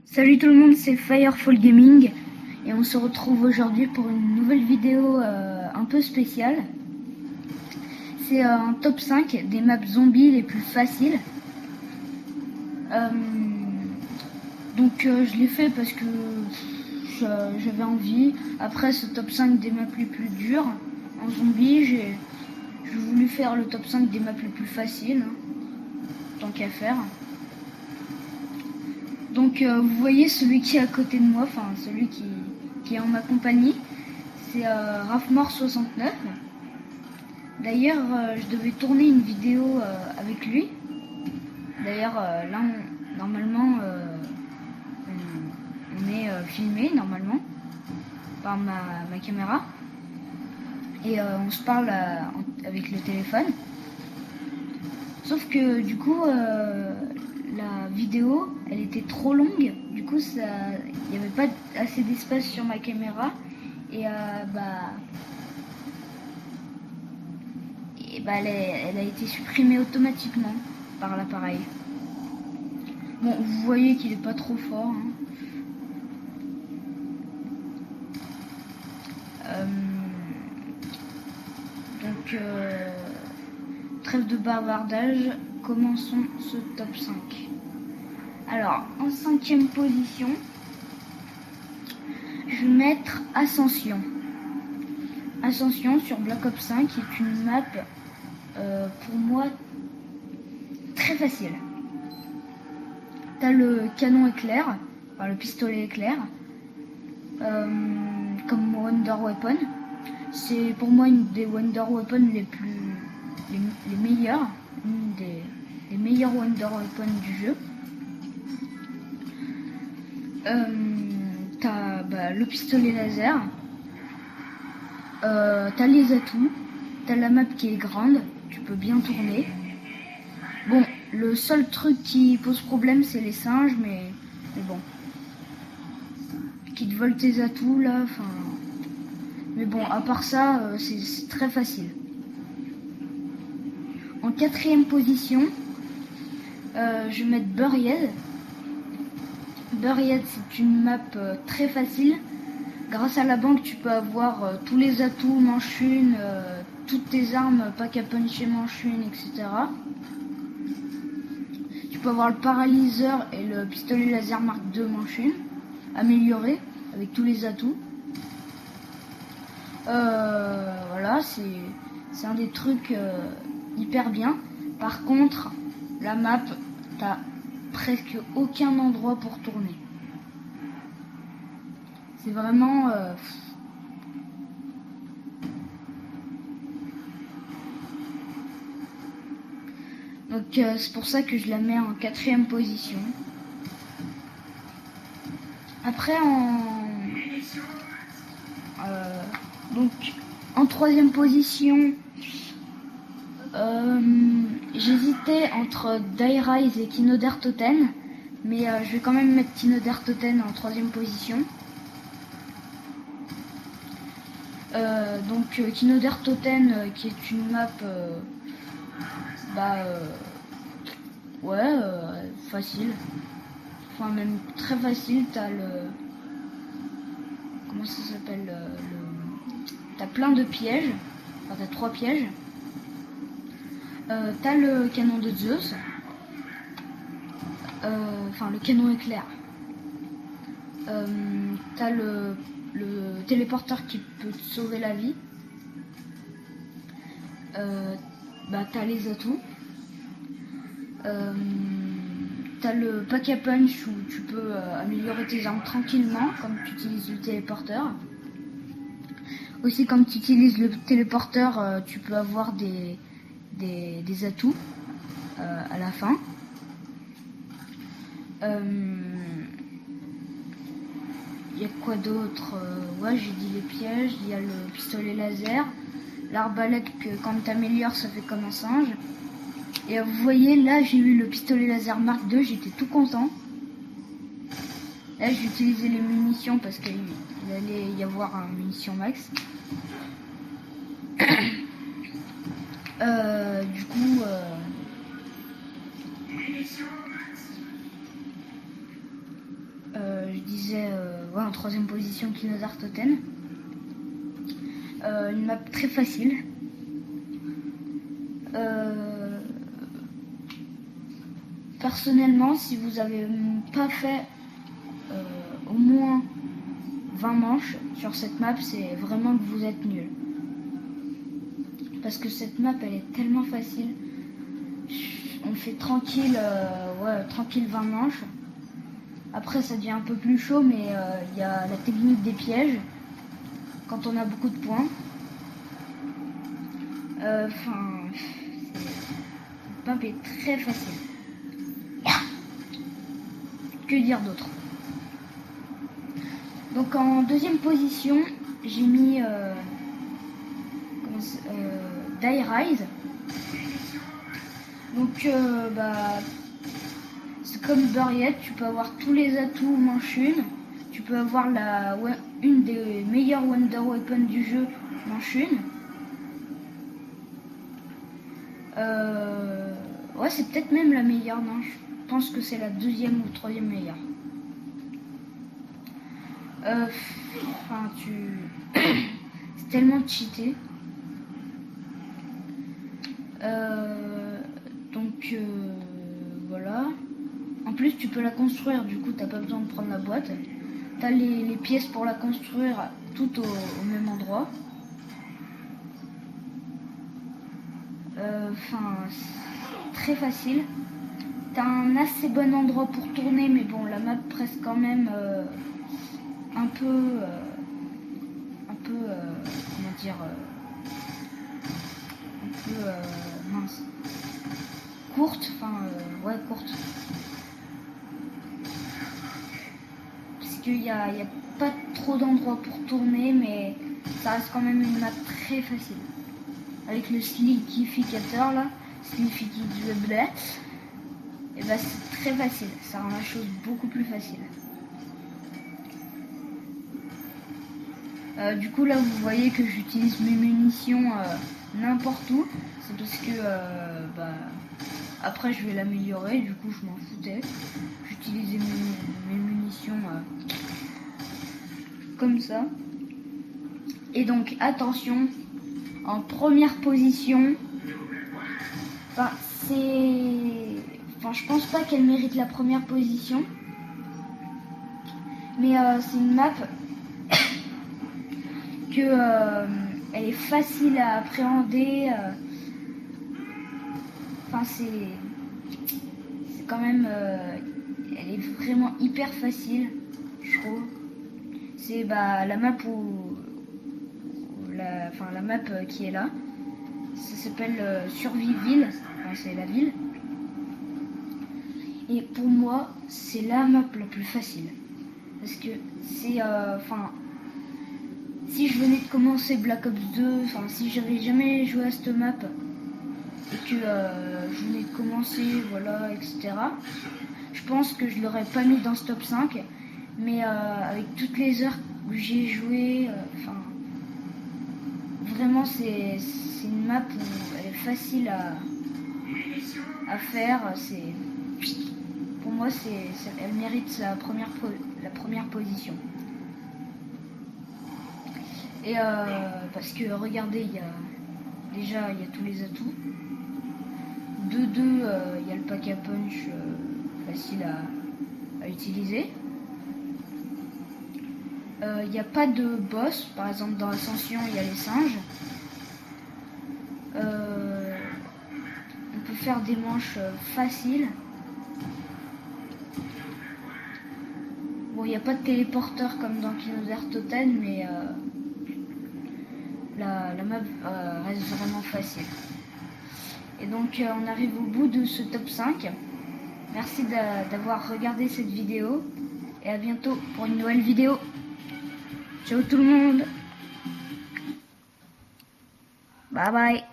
Salut tout le monde, c'est Firefall Gaming et on se retrouve aujourd'hui pour une nouvelle vidéo un peu spéciale. C'est un top 5 des maps zombies les plus faciles. Je l'ai fait parce que j'avais envie. Après ce top 5 des maps les plus dures en zombies, j'ai voulu faire le top 5 des maps les plus faciles, tant qu'à faire. Donc vous voyez celui qui est à côté de moi, enfin celui qui est en ma compagnie, c'est Rafmore69. D'ailleurs je devais tourner une vidéo avec lui. D'ailleurs là normalement on est filmé normalement par ma caméra. Et on se parle avec le téléphone. Sauf que du coup la vidéo elle était trop longue, du coup il n'y avait pas assez d'espace sur ma caméra et elle a été supprimée automatiquement par l'appareil. Bon, vous voyez qu'il est pas trop fort, hein. Trêve de bavardage, commençons ce top 5. Alors, en 5e position, je vais mettre Ascension. Ascension sur Black Ops 5 est une map pour moi très facile. T'as le canon éclair, enfin le pistolet éclair, comme Wonder Weapon. C'est pour moi une des Wonder Weapon les meilleures, une des meilleures Wonder Weapon du jeu. T'as le pistolet laser, t'as les atouts, t'as la map qui est grande, tu peux bien tourner. Bon, le seul truc qui pose problème c'est les singes, mais bon, qui te volent tes atouts là, enfin. Mais bon, à part ça, c'est très facile. En 4e position, je vais mettre Buried. Buried, c'est une map très facile. Grâce à la banque, tu peux avoir tous les atouts, manche une, toutes tes armes, pack à puncher, manche une, etc. Tu peux avoir le paralyseur et le pistolet laser Mark II manche une, amélioré avec tous les atouts. Voilà, c'est un des trucs hyper bien. Par contre, la map, t'as presque aucun endroit pour tourner. C'est vraiment donc c'est pour ça que je la mets en 4e position. Après en 3e position, j'hésitais entre Die Rise et Kino der Toten, mais je vais quand même mettre Kino der Toten en 3e position. Kino der Toten qui est une map facile, enfin même très facile. T'as le comment ça s'appelle, t'as plein de pièges, enfin t'as 3 pièges. T'as le canon de Zeus, enfin le canon éclair. T'as le téléporteur qui peut te sauver la vie. T'as les atouts. T'as le pack à punch où tu peux améliorer tes armes tranquillement comme tu utilises le téléporteur. Aussi, comme tu utilises le téléporteur, tu peux avoir des atouts à la fin. Il y a quoi d'autre? Ouais, j'ai dit les pièges, il y a le pistolet laser, l'arbalète que quand tu améliores ça fait comme un singe. Et vous voyez là j'ai eu le pistolet laser Mark II, j'étais tout content. Là j'ai utilisé les munitions parce qu'il allait y avoir un munition max. Du coup disais, ouais, en 3e position Kinosaur Totem. Une map très facile. Personnellement, si vous avez pas fait au moins 20 manches sur cette map, c'est vraiment que vous êtes nul. Parce que cette map, elle est tellement facile. On fait tranquille, tranquille 20 manches. Après, ça devient un peu plus chaud, mais il y a la technique des pièges quand on a beaucoup de points. Enfin, cette map est très facile. Que dire d'autre? Donc en 2e position, j'ai mis Die Rise. Donc c'est comme Buried, tu peux avoir tous les atouts manche 1. Tu peux avoir une des meilleures Wonder Weapons du jeu manche 1. Ouais, c'est peut-être même la meilleure, non, je pense que c'est la 2e ou 3e meilleure. Enfin, c'est tellement cheaté. Donc voilà. En plus, tu peux la construire, du coup, t'as pas besoin de prendre la boîte. T'as les pièces pour la construire tout au même endroit. Enfin, c'est très facile. T'as un assez bon endroit pour tourner, mais bon, la map presse quand même un peu, comment dire, un peu mince, courte, enfin, ouais, courte. Parce qu'il y a pas trop d'endroits pour tourner, mais ça reste quand même une map très facile. Avec le slikificateur là, slikificateur, et bah c'est très facile, ça rend la chose beaucoup plus facile. Du coup là vous voyez que j'utilise mes munitions n'importe où, c'est parce que après je vais l'améliorer, du coup je m'en foutais. J'utilisais mes munitions comme ça. Et donc attention, en 1re position, je pense pas qu'elle mérite la 1re position, mais c'est une map que elle est facile à appréhender. Enfin, c'est quand même, elle est vraiment hyper facile, je trouve. C'est la map la map qui est là. Ça s'appelle Surviville, enfin, c'est la ville. Et pour moi, c'est la map la plus facile. Parce que c'est, si je venais de commencer Black Ops 2, enfin si j'avais jamais joué à cette map et que je venais de commencer, voilà, etc. Je pense que je l'aurais pas mis dans ce top 5, mais avec toutes les heures que j'ai joué, vraiment c'est une map où elle est facile à faire. Pour moi, elle mérite la première position. Et parce que regardez, il y a tous les atouts. De 2, il y a le pack à punch facile à utiliser. Il n'y a pas de boss, par exemple dans Ascension il y a les singes. On peut faire des manches faciles. Bon, il n'y a pas de téléporteur comme dans Kinosaur Totem, mais la map reste vraiment facile. Et donc on arrive au bout de ce top 5. Merci d'avoir regardé cette vidéo et à bientôt pour une nouvelle vidéo. Ciao tout le monde. Bye bye.